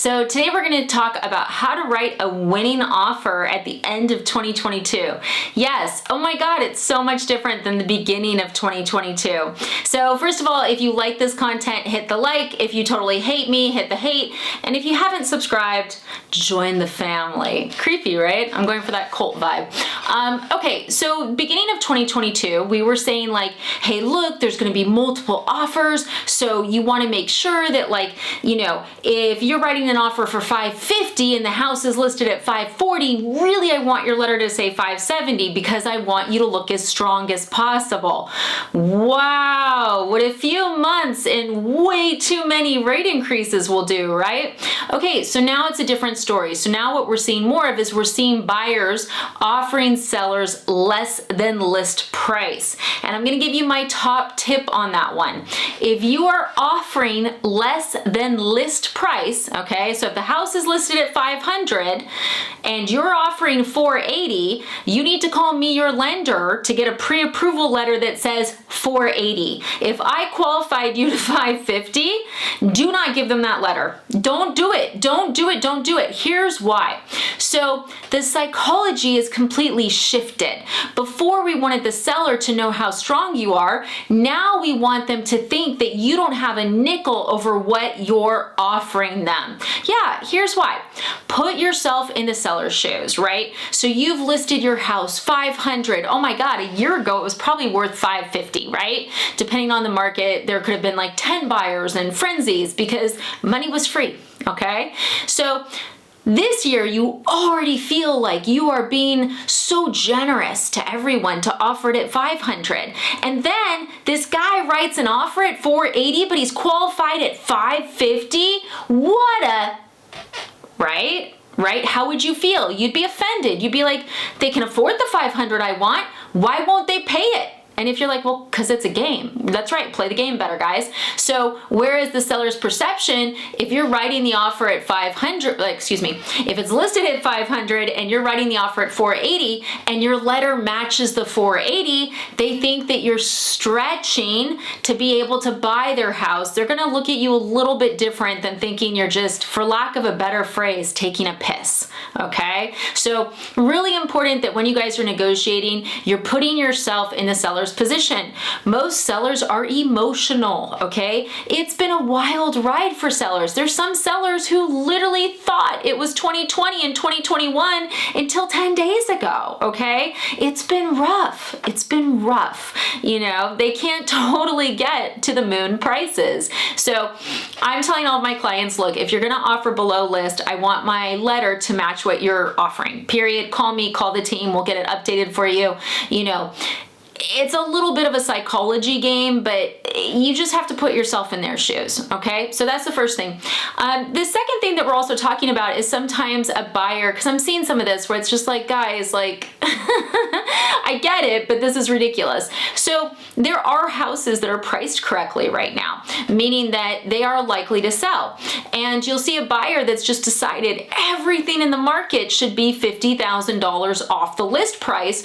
So today we're going to talk about how to write a winning offer at the end of 2022. Yes, oh my God, it's so much different than the beginning of 2022. So first of all, if you like this content, hit the like. If you totally hate me, hit the hate. And if you haven't subscribed, join the family. Creepy, right? I'm going for that cult vibe. Okay, so beginning of 2022, we were saying like, hey, look, there's going to be multiple offers. So you want to make sure that if you're writing an offer for $550 and the house is listed at $540, really I want your letter to say $570 because I want you to look as strong as possible. Wow, what a few months and way too many rate increases will do, right? Okay, so now it's a different story. So now what we're seeing more of is we're seeing buyers offering sellers less than list price. And I'm going to give you my top tip on that one. If you are offering less than list price, okay, so if the house is listed at $500 and you're offering $480, you need to call me your lender to get a pre-approval letter that says $480. If I qualified you to $550, do not give them that letter. Don't do it. Don't do it. Don't do it. Here's why. So the psychology is completely shifted. Before we wanted the seller to know how strong you are, now we want them to think that you don't have a nickel over what you're offering them. Yeah, here's why. Put yourself in the seller's shoes, right? So you've listed your house $500. Oh my God, a year ago it was probably worth $550, right? Depending on the market, there could have been like 10 buyers and frenzies because money was free, okay? So this year, you already feel like you are being so generous to everyone to offer it at $500. And then this guy writes an offer at $480, but he's qualified at $550. What a, right? Right? How would you feel? You'd be offended. You'd be like, they can afford the $500 I want. Why won't they pay it? And if you're like, well, because it's a game. That's right, play the game better, guys. So where is the seller's perception? If you're writing the offer at if it's listed at $500 and you're writing the offer at $480 and your letter matches the $480, they think that you're stretching to be able to buy their house. They're gonna look at you a little bit different than thinking you're just, for lack of a better phrase, taking a piss, okay? So really important that when you guys are negotiating, you're putting yourself in the seller's position. Most sellers are emotional, okay? It's been a wild ride for sellers. There's some sellers who literally thought it was 2020 and 2021 until 10 days ago, okay? It's been rough. It's been rough. You know, they can't totally get to the moon prices. So I'm telling all of my clients, look, if you're gonna offer below list, I want my letter to match what you're offering, period. Call me, call the team, we'll get it updated for you. You know, it's a little bit of a psychology game, but you just have to put yourself in their shoes, okay? So that's the first thing. The second thing that we're also talking about is sometimes a buyer, because I'm seeing some of this where it's just like, guys, like, I get it, but this is ridiculous. So there are houses that are priced correctly right now, meaning that they are likely to sell. And you'll see a buyer that's just decided everything in the market should be $50,000 off the list price,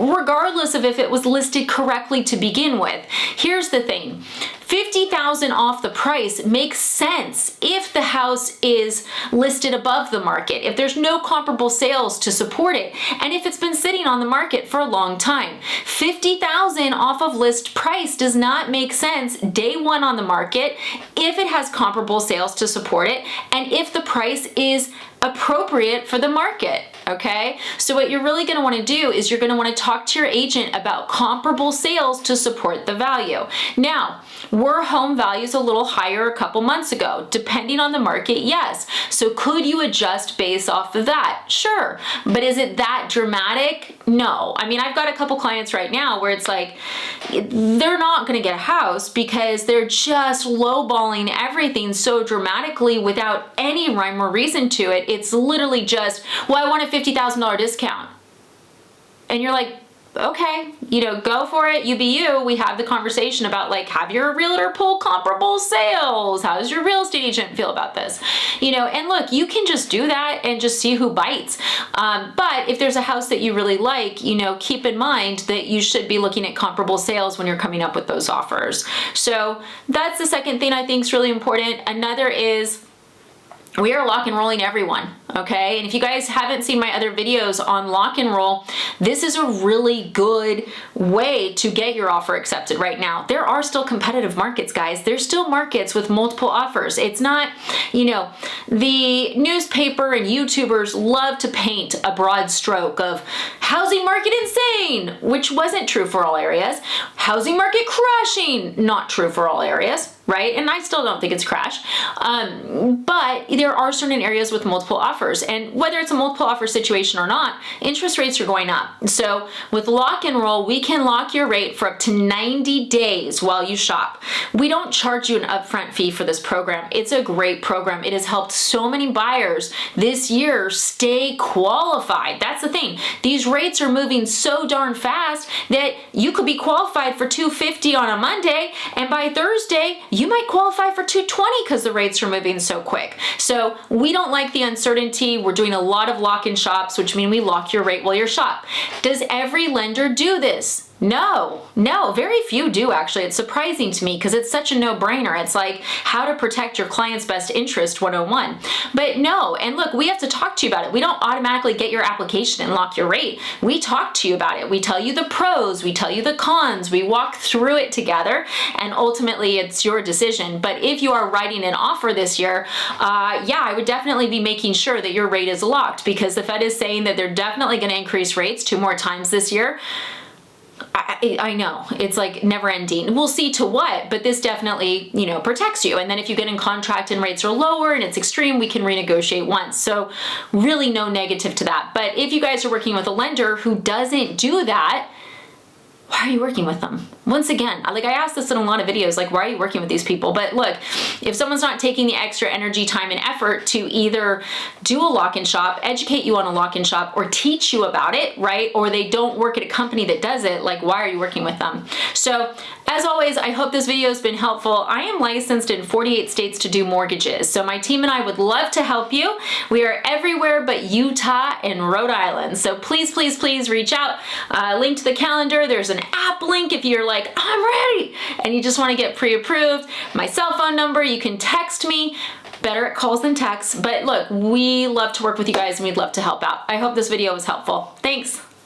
regardless of if it was listed correctly to begin with. Here's the thing. $50,000 off the price makes sense if the house is listed above the market, if there's no comparable sales to support it, and if it's been sitting on the market for a long time. $50,000 off of list price does not make sense day one on the market if it has comparable sales to support it and if the price is appropriate for the market, okay? So what you're really gonna wanna do is you're gonna wanna talk to your agent about comparable sales to support the value. Now, were home values a little higher a couple months ago? Depending on the market, yes. So could you adjust based off of that? Sure. But is it that dramatic? No. I mean, I've got a couple clients right now where it's like, they're not gonna get a house because they're just lowballing everything so dramatically without any rhyme or reason to it. It's literally just, well, I want a $50,000 discount. And you're like, okay, you know, go for it, you be you. We have the conversation about like, have your realtor pull comparable sales? How does your real estate agent feel about this? You know, and look, you can just do that and just see who bites. But if there's a house that you really like, you know, keep in mind that you should be looking at comparable sales when you're coming up with those offers. So that's the second thing I think is really important. Another is, we are lock and rolling everyone, okay? And if you guys haven't seen my other videos on lock and roll, this is a really good way to get your offer accepted right now. There are still competitive markets, guys. There's still markets with multiple offers. It's not, you know, the newspaper and YouTubers love to paint a broad stroke of housing market insane, which wasn't true for all areas. Housing market crashing, not true for all areas, right? And I still don't think it's crashed. But there are certain areas with multiple offers, and whether it's a multiple offer situation or not, interest rates are going up. So with lock and roll, we can lock your rate for up to 90 days while you shop. We don't charge you an upfront fee for this program. It's a great program. It has helped so many buyers this year stay qualified. That's the thing. These rates are moving so darn fast that you could be qualified for $250 on a Monday, and by Thursday, you might qualify for $220 because the rates are moving so quick. So we don't like the uncertainty. We're doing a lot of lock-in shops, which mean we lock your rate while you shop. Does every lender do this? No, very few do actually. It's surprising to me because it's such a no-brainer. It's like how to protect your client's best interest 101. But no, and look, we have to talk to you about it. We don't automatically get your application and lock your rate. We talk to you about it. We tell you the pros, we tell you the cons, we walk through it together, and ultimately it's your decision. But if you are writing an offer this year, yeah, I would definitely be making sure that your rate is locked, because the Fed is saying that they're definitely going to increase rates 2 more times this year. I know it's like never ending. We'll see to what, but this definitely, you know, protects you. And then if you get in contract and rates are lower and it's extreme, we can renegotiate once. So really no negative to that. But if you guys are working with a lender who doesn't do that, why are you working with them? Once again, like I asked this in a lot of videos, like, why are you working with these people? But look, if someone's not taking the extra energy, time, and effort to either do a lock-in shop, educate you on a lock-in shop, or teach you about it, right? Or they don't work at a company that does it, like, why are you working with them? So as always, I hope this video has been helpful. I am licensed in 48 states to do mortgages. So my team and I would love to help you. We are everywhere but Utah and Rhode Island. So please, please, please reach out. Link to the calendar. There's an app link if you're like, I'm ready, and you just want to get pre-approved. My cell phone number, you can text me. Better at calls than texts. But look, we love to work with you guys and we'd love to help out. I hope this video was helpful. Thanks.